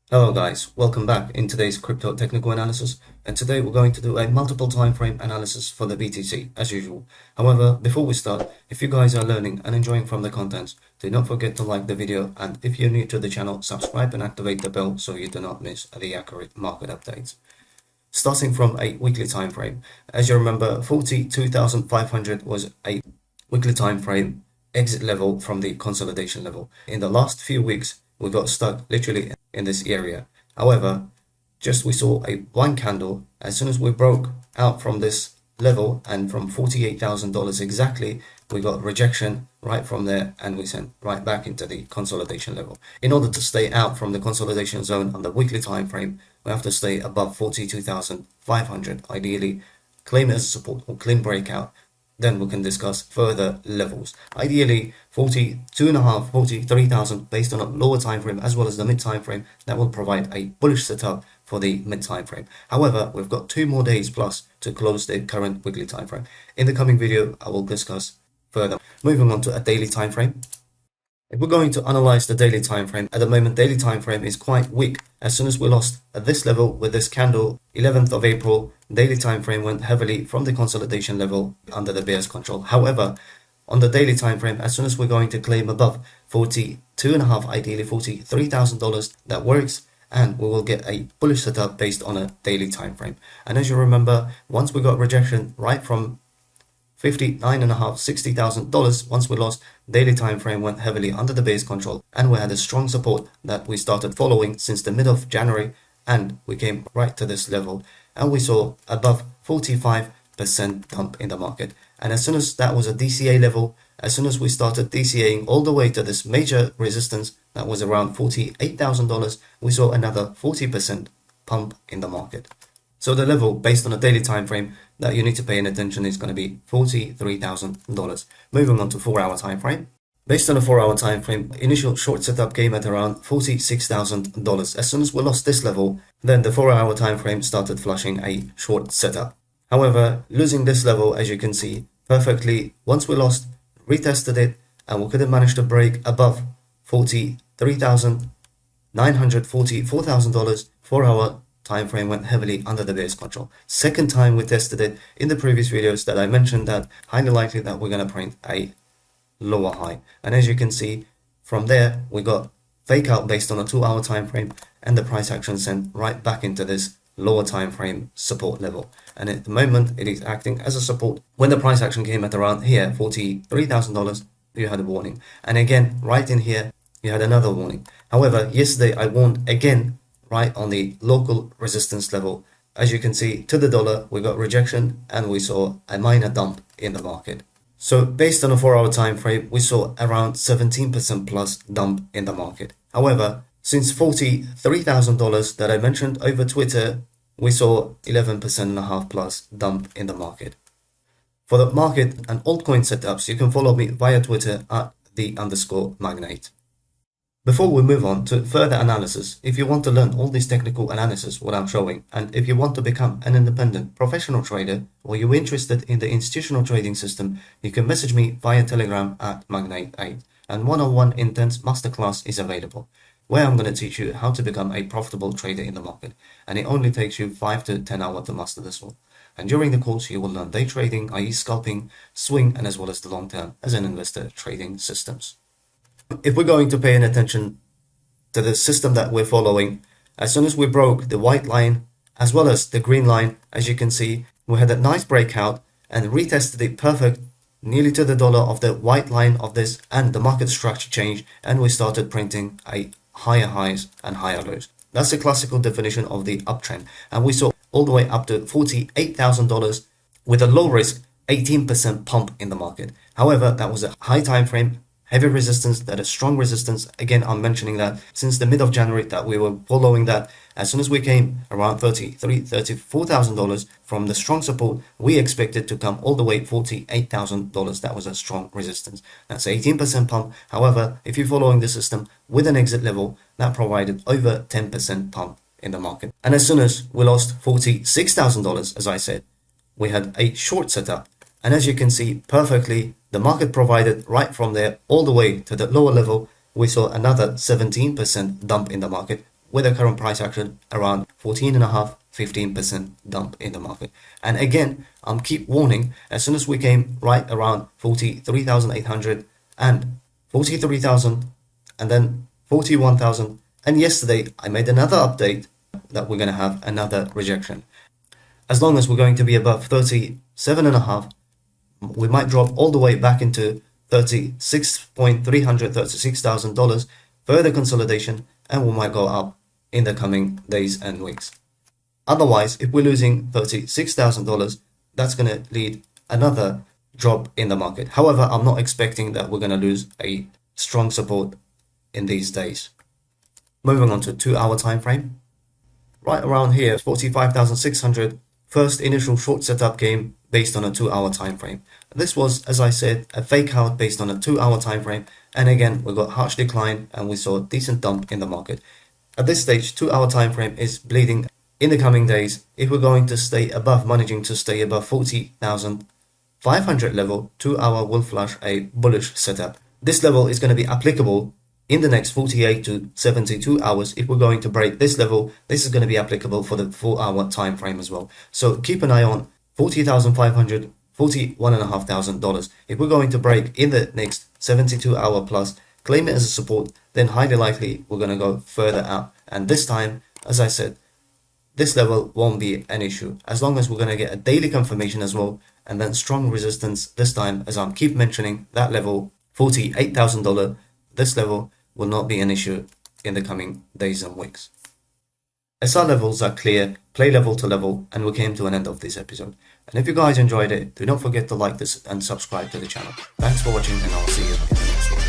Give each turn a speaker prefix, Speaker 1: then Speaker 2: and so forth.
Speaker 1: Hello guys, welcome back in today's crypto technical analysis, and today we're going to do a multiple time frame analysis for the BTC as usual. However, before we start, if you guys are learning and enjoying from the contents, do not forget to like the video, and if you're new to the channel, subscribe and activate the bell so you do not miss the accurate market updates. Starting from a weekly time frame, as you remember, 42,500 was a weekly time frame exit level from the consolidation level. In the last few weeks, we got stuck literally in this area. However, just we saw a one candle. As soon as we broke out from this level and from $48,000 exactly, we got rejection right from there, and we sent right back into the consolidation level. In order to stay out from the consolidation zone on the weekly time frame, we have to stay above 42,500, ideally claim it as support or claim breakout. Then we can discuss further levels. Ideally 42.5, 43,000 based on a lower time frame as well as the mid time frame. That will provide a bullish setup for the mid time frame. However, we've got 2 more days plus to close the current weekly time frame. In the coming video, I will discuss further. Moving on to a daily time frame. If we're going to analyze the daily time frame, at the moment daily time frame is quite weak. As soon as we lost at this level with this candle, 11th of April, daily time frame went heavily from the consolidation level under the bear's control. However, on the daily time frame, as soon as we're going to claim above 42.5, ideally $43,000, that works, and we will get a bullish setup based on a daily time frame. And as you remember, once we got rejection right from $59.5, $60,000, once we lost, daily time frame went heavily under the bear's control, and we had a strong support that we started following since the mid of January, and we came right to this level, and we saw above 45% dump in the market. And as soon as that was a DCA level, as soon as we started DCAing all the way to this major resistance that was around $48,000, we saw another 40% pump in the market. So the level based on a daily time frame that you need to pay attention is going to be $43,000. Moving on to 4-hour time frame. Based on a 4-hour time frame, initial short setup came at around $46,000. As soon as we lost this level, then the 4-hour time frame started flushing a short setup. However, losing this level, as you can see perfectly, once we lost, retested it, and we couldn't manage to break above $43,944,000. 4-hour time frame went heavily under the bear's control. Second time we tested it in the previous videos that I mentioned that highly likely that we're going to print a lower high. And as you can see from there, we got fake out based on a 2-hour time frame, and the price action sent right back into this lower time frame support level. And at the moment it is acting as a support. When the price action came at around here, $43,000, you had a warning, and again right in here you had another warning. However, yesterday I warned again right on the local resistance level. As you can see, to the dollar, we got rejection and we saw a minor dump in the market. So based on a 4-hour time frame, we saw around 17% plus dump in the market. However, since $43,000 that I mentioned over Twitter, we saw 11.5% plus dump in the market. For the market and altcoin setups, you can follow me via Twitter at @the_magnate. Before we move on to further analysis, if you want to learn all this technical analysis, what I'm showing, and if you want to become an independent professional trader, or you're interested in the institutional trading system, you can message me via Telegram at Magnate8, and one-on-one intense masterclass is available, where I'm going to teach you how to become a profitable trader in the market, and it only takes you 5 to 10 hours to master this one. And during the course, you will learn day trading, i.e. scalping, swing, and as well as the long-term as an investor trading systems. If we're going to pay attention to the system that we're following, as soon as we broke the white line as well as the green line, as you can see, we had a nice breakout and retested it perfect nearly to the dollar of the white line of this, and the market structure changed and we started printing a higher highs and higher lows. That's the classical definition of the uptrend, and we saw all the way up to $48,000 with a low risk 18% pump in the market. However, that was a high time frame, heavy resistance, that is strong resistance. Again, I'm mentioning that since the mid of January that we were following that. As soon as we came around $34,000 from the strong support, we expected to come all the way $48,000. That was a strong resistance. That's 18% pump. However, if you're following the system with an exit level, that provided over 10% pump in the market. And as soon as we lost $46,000, as I said, we had a short setup. And as you can see perfectly, the market provided right from there all the way to the lower level. We saw another 17% dump in the market with the current price action around 14.5, 15% dump in the market. And again, I'm keep warning, as soon as we came right around 43,800 and 43,000 and then 41,000, and yesterday I made another update that we're going to have another rejection. As long as we're going to be above 37.5, we might drop all the way back into $36,336,000, further consolidation, and we might go up in the coming days and weeks. Otherwise, if we're losing $36,000, that's going to lead another drop in the market. However, I'm not expecting that we're going to lose a strong support in these days. Moving on to 2-hour time frame. Right around here, 45,600, first initial short setup came based on a 2-hour time frame. This was, as I said, a fake out based on a 2-hour time frame, and again we got harsh decline and we saw a decent dump in the market. At this stage, 2-hour time frame is bleeding. In the coming days, if we're going to stay above, managing to stay above 40,500 level, 2-hour will flush a bullish setup. This level is going to be applicable in the next 48 to 72 hours. If we're going to break this level, this is going to be applicable for the 4-hour time frame as well. So keep an eye on 40,500, $41,500. If we're going to break in the next 72-hour plus, claim it as a support, then highly likely we're going to go further up. And this time, as I said, this level won't be an issue as long as we're going to get a daily confirmation as well, and then strong resistance this time, as I'm keep mentioning that level, $48,000. This level will not be an issue in the coming days and weeks. SR levels are clear, play level to level, and we came to an end of this episode. And if you guys enjoyed it, do not forget to like this and subscribe to the channel. Thanks for watching, and I'll see you in the next one.